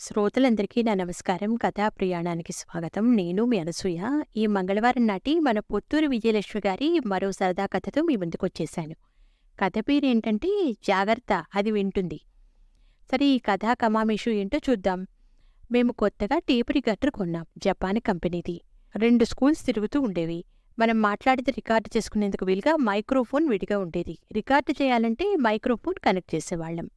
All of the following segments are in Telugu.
శ్రోతలందరికీ నా నమస్కారం. కథా ప్రయాణానికి స్వాగతం. నేను మీ అనసూయ. ఈ మంగళవారం నాటి మన పొత్తూరు విజయలక్ష్మి గారి మరో సరదా కథతో మీ ముందుకొచ్చేశాను. కథ పేరేంటంటే జాగ్రత్త అది వింటుంది. సరే, ఈ కథా కమామేషు ఏంటో చూద్దాం. మేము కొత్తగా టేప్ రికార్డర్ కొన్నాం. జపాన్ కంపెనీది. 2 స్కూల్స్ తిరుగుతూ ఉండేవి. మనం మాట్లాడితే రికార్డు చేసుకునేందుకు వీలుగా మైక్రోఫోన్ విడిగా ఉండేది. రికార్డు చేయాలంటే మైక్రోఫోన్ కనెక్ట్ చేసేవాళ్ళం.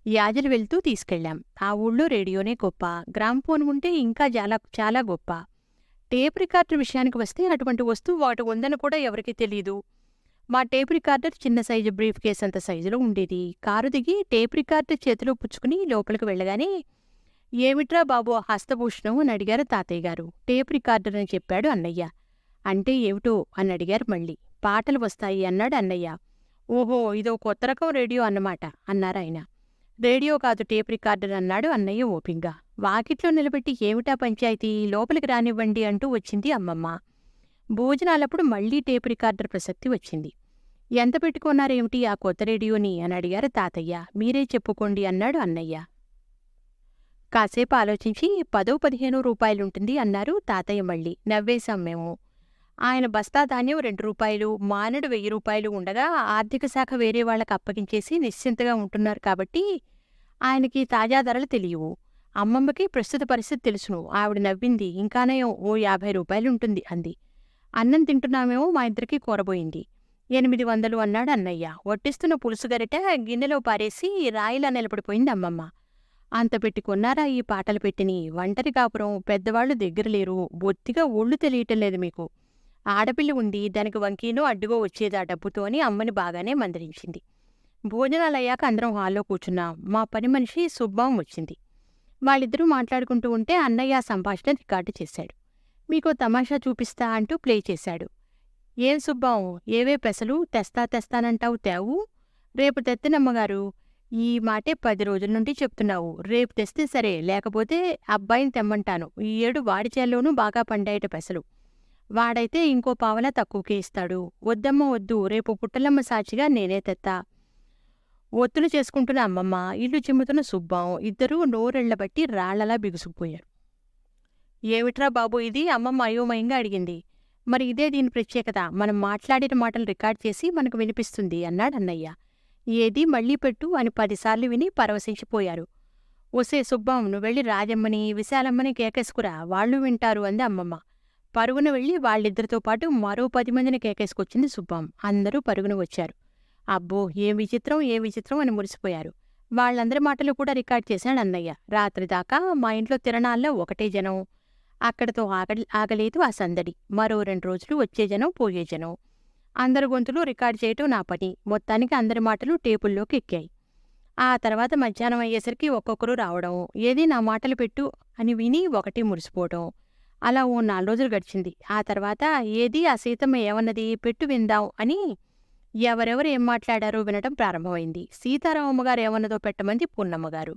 యాజలు వెళ్తూ తీసుకెళ్ళాం. ఆ ఊళ్ళో రేడియోనే గొప్ప, గ్రామ్ఫోన్ ఉంటే ఇంకా చాలా చాలా గొప్ప. టేప్ రికార్డర్ విషయానికి వస్తే అటువంటి వస్తువు వాటి ఉందని కూడా ఎవరికీ తెలీదు. మా టేప్ రికార్డర్ చిన్న సైజు బ్రీఫ్ కేస్ అంత సైజులో ఉండేది. కారు దిగి టేప్ రికార్డర్ చేతిలో పుచ్చుకుని లోపలికి వెళ్ళగానే, ఏమిట్రా బాబు ఆ హస్తభూషణం అని అడిగారు తాతయ్య గారు. టేప్ రికార్డర్ అని చెప్పాడు అన్నయ్య. అంటే ఏమిటో అని అడిగారు మళ్ళీ. పాటలు వస్తాయి అన్నాడు అన్నయ్య. ఓహో, ఇదో కొత్త రకం రేడియో అన్నమాట అన్నారాయన. రేడియో కాదు, టేప్ రికార్డర్ అన్నాడు అన్నయ్య ఓపిగ్గా. వాకిట్లో నిలబెట్టి ఏమిటా పంచాయితీ, లోపలికి రానివ్వండి అంటూ వచ్చింది అమ్మమ్మ. భోజనాలప్పుడు మళ్లీ టేప్ రికార్డర్ ప్రసక్తి వచ్చింది. ఎంత పెట్టుకున్నారేమిటి ఆ కొత్త రేడియోని అని అడిగారు తాతయ్య. మీరే చెప్పుకోండి అన్నాడు అన్నయ్య. కాసేపు ఆలోచించి 10-15 రూపాయలుంటుంది అన్నారు తాతయ్య మళ్ళీ. నవ్వేశాం మేము. ఆయన బస్తా ధాన్యం 2 రూపాయలు, మానడు 1000 రూపాయలు ఉండగా ఆర్థిక శాఖ వేరే వాళ్లకు అప్పగించేసి నిశ్చింతగా ఉంటున్నారు కాబట్టి ఆయనకి తాజా ధరలు తెలియవు. అమ్మమ్మకి ప్రస్తుత పరిస్థితి తెలుసును. ఆవిడ నవ్వింది. ఇంకానయం ఓ 50 రూపాయలుంటుంది అంది. అన్నం తింటున్నామేమో మా ఇద్దరికీ కూరబోయింది. 800 అన్నాడు అన్నయ్య. వడ్డిస్తున్న పులుసు గరిట గిన్నెలో పారేసి రాయిలా నిలబడిపోయింది అమ్మమ్మ. అంత పెట్టి కొన్నారా ఈ పాటలు పెట్టిని? ఒంటరి కాపురం, పెద్దవాళ్లు దగ్గరలేరు, బొత్తిగా ఒళ్ళు తెలియటం లేదు మీకు. ఆడపిల్లి ఉంది, దానికి వంకీనో అడ్డుగో వచ్చేది ఆ డబ్బుతో అని అమ్మని బాగానే మందలించింది. భోజనాలయ్యాక అందరం హాల్లో కూర్చున్నాం. మా పని మనిషి సుబ్బం వచ్చింది. వాళ్ళిద్దరూ మాట్లాడుకుంటూ ఉంటే అన్నయ్య సంభాషణ రికార్డు చేశాడు. మీకో తమాషా చూపిస్తా అంటూ ప్లే చేశాడు. ఏం సుబ్బం, ఏవే పెసలు తెస్తానంటావు తేవు? రేపు తెత్తనమ్మగారు. ఈ మాటే 10 రోజుల నుండి చెప్తున్నావు. రేపు తెస్తే సరే, లేకపోతే అబ్బాయిని తెమ్మంటాను. ఈ ఏడు వాడి చేల్లోనూ బాగా పండాయట పెసలు. వాడైతే ఇంకో పావలా తక్కువకే ఇస్తాడు. వద్దమ్మ వద్దు, రేపు పుట్టలమ్మ సాక్షిగా నేనే తెత్తా. ఒత్తులు చేసుకుంటున్న అమ్మమ్మ, ఇల్లు చిమ్ముతున్న సుబ్బం ఇద్దరూ నోరెళ్లబట్టి రాళ్లలా బిగుసుకుపోయారు. ఏమిట్రా బాబు ఇది? అమ్మమ్మ అయోమయంగా అడిగింది. మరి ఇదే దీని ప్రత్యేకత. మనం మాట్లాడిన మాటలు రికార్డ్ చేసి మనకు వినిపిస్తుంది అన్నాడు అన్నయ్య. ఏది మళ్లీ పెట్టు అని 10 సార్లు విని పరవశించిపోయారు. ఒసే సుబ్బం, నువ్వెళ్ళి రాజమ్మని విశాలమ్మని కేకేసుకురా, వాళ్ళు వింటారు అంది అమ్మమ్మ. పరుగున వెళ్లి వాళ్ళిద్దరితో పాటు మరో 10 మందిని కేకేసుకొచ్చింది సుబ్బం. అందరూ పరుగున వచ్చారు. అబ్బో, ఏం విచిత్రం అని మురిసిపోయారు. వాళ్ళందరి మాటలు కూడా రికార్డ్ చేశాడు అన్నయ్య. రాత్రిదాకా మా ఇంట్లో తిరణాల్లో ఒకటే జనం. అక్కడితో ఆగలేదు ఆ సందడి. మరో 2 రోజులు వచ్చే జనం పోయే జనం. అందరి గొంతులు రికార్డ్ చేయటం నా పని. మొత్తానికి అందరి మాటలు టేపుల్లోకి ఎక్కాయి. ఆ తర్వాత మధ్యాహ్నం అయ్యేసరికి ఒక్కొక్కరు రావడం, ఏది నా మాటలు పెట్టు అని విని ఒకటి మురిసిపోవటం. అలా ఓ 4 రోజులు గడిచింది. ఆ తర్వాత ఏది ఆ సీతమ్మ ఏమన్నది పెట్టు విందాం అని ఎవరెవరు ఏం మాట్లాడారో వినటం ప్రారంభమైంది. సీతారామమ్మగారు ఏమన్నదో పెట్టమంది పున్నమ్మగారు.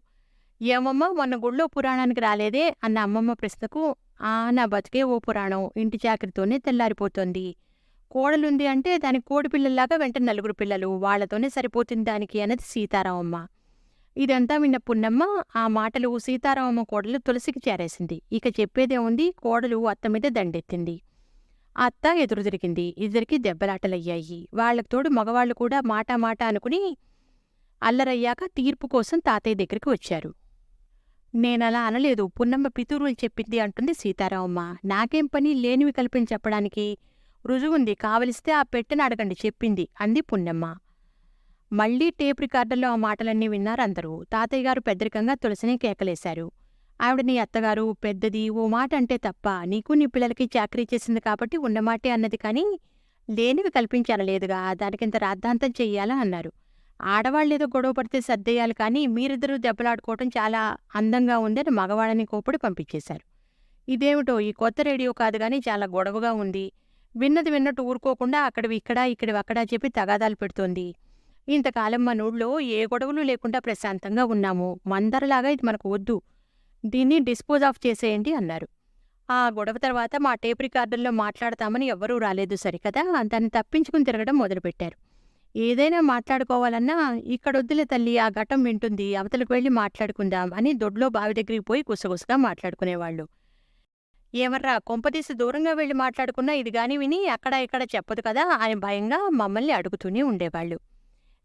ఏమమ్మా, మొన్న గుళ్ళో పురాణానికి రాలేదే అన్న అమ్మమ్మ ప్రశ్నకు, నా బతికే ఓ పురాణం, ఇంటి చాకరితోనే తెల్లారిపోతోంది. కోడలుంది అంటే దానికి కోడిపిల్లల్లాగా వెంట 4 పిల్లలు, వాళ్లతోనే సరిపోతుంది దానికి అన్నది సీతారామమ్మ. ఇదంతా విన్న పున్నమ్మ ఆ మాటలు సీతారామమ్మ కోడలు తులసికి చేరేసింది. ఇక చెప్పేదేముంది, కోడలు అత్త మీద దండెత్తింది. అత్త ఎదురు తిరిగింది. ఇద్దరికి దెబ్బలాటలయ్యాయి. వాళ్లకు తోడు మగవాళ్లు కూడా మాట అనుకుని అల్లరయ్యాక తీర్పు కోసం తాతయ్య దగ్గరికి వచ్చారు. నేనలా అనలేదు, పున్నమ్మ పితూరులు చెప్పింది అంటుంది సీతారామమ్మ. నాకేం పని లేనివి కల్పించి చెప్పడానికి? రుజువుంది, కావలిస్తే ఆ పెట్టెను అడగండి చెప్పింది అంది పున్నమ్మ. మళ్లీ టేప్ రికార్డర్లో ఆ మాటలన్నీ విన్నారందరూ. తాతయ్యగారు పెద్దరికంగా తులసిని కేకలేశారు. ఆవిడ నీ అత్తగారు పెద్దది, ఓ మాట అంటే తప్ప, నీకు నీ పిల్లలకి చాకరీ చేసింది కాబట్టి ఉన్నమాటే అన్నది కానీ లేనివి కల్పించి అనలేదుగా, దానికింత రాద్ధాంతం చెయ్యాలా అన్నారు. ఆడవాళ్ళేదో గొడవ పడితే సర్దేయాలి కానీ మీరిద్దరూ దెబ్బలాడుకోవటం చాలా అందంగా ఉందని మగవాళ్ళని కోపడి పంపించేశారు. ఇదేమిటో, ఈ కొత్త రేడియో కాదు గాని చాలా గొడవగా ఉంది. విన్నది విన్నట్టు ఊరుకోకుండా అక్కడివి ఇక్కడివి అక్కడా చెప్పి తగాదాలు పెడుతోంది. ఇంతకాలం మన ఊళ్ళో ఏ గొడవలు లేకుండా ప్రశాంతంగా ఉన్నాము. మందరలాగా ఇది మనకు వద్దు. దీన్ని డిస్పోజ్ ఆఫ్ చేసేయండి అన్నారు. ఆ గొడవ తర్వాత మా టేప్ రికార్డర్లో మాట్లాడతామని ఎవ్వరూ రాలేదు సరికదా, దాన్ని తప్పించుకుని తిరగడం మొదలుపెట్టారు. ఏదైనా మాట్లాడుకోవాలన్నా ఇక్కడొద్దులే తల్లి ఆ ఘటం వింటుంది అవతలకు వెళ్ళి మాట్లాడుకుందాం అని దొడ్లో బావి దగ్గరికి పోయి గుసగుసగా మాట్లాడుకునేవాళ్ళు. ఏవర్రా కొంపదీసి దూరంగా వెళ్ళి మాట్లాడుకున్నా ఇది గాని విని అక్కడ ఇక్కడ చెప్పదు కదా అని భయంగా మమ్మల్ని అడుగుతూనే ఉండేవాళ్ళు.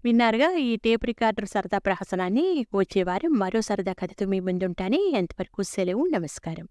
విన్నారుగా ఈ టేప్ రికార్డర్ సరదా ప్రహసనాన్ని. వచ్చేవారం మరో సరదా కథతో మీ ముందుంటాను. ఎంతవరకు సెలవు. నమస్కారం.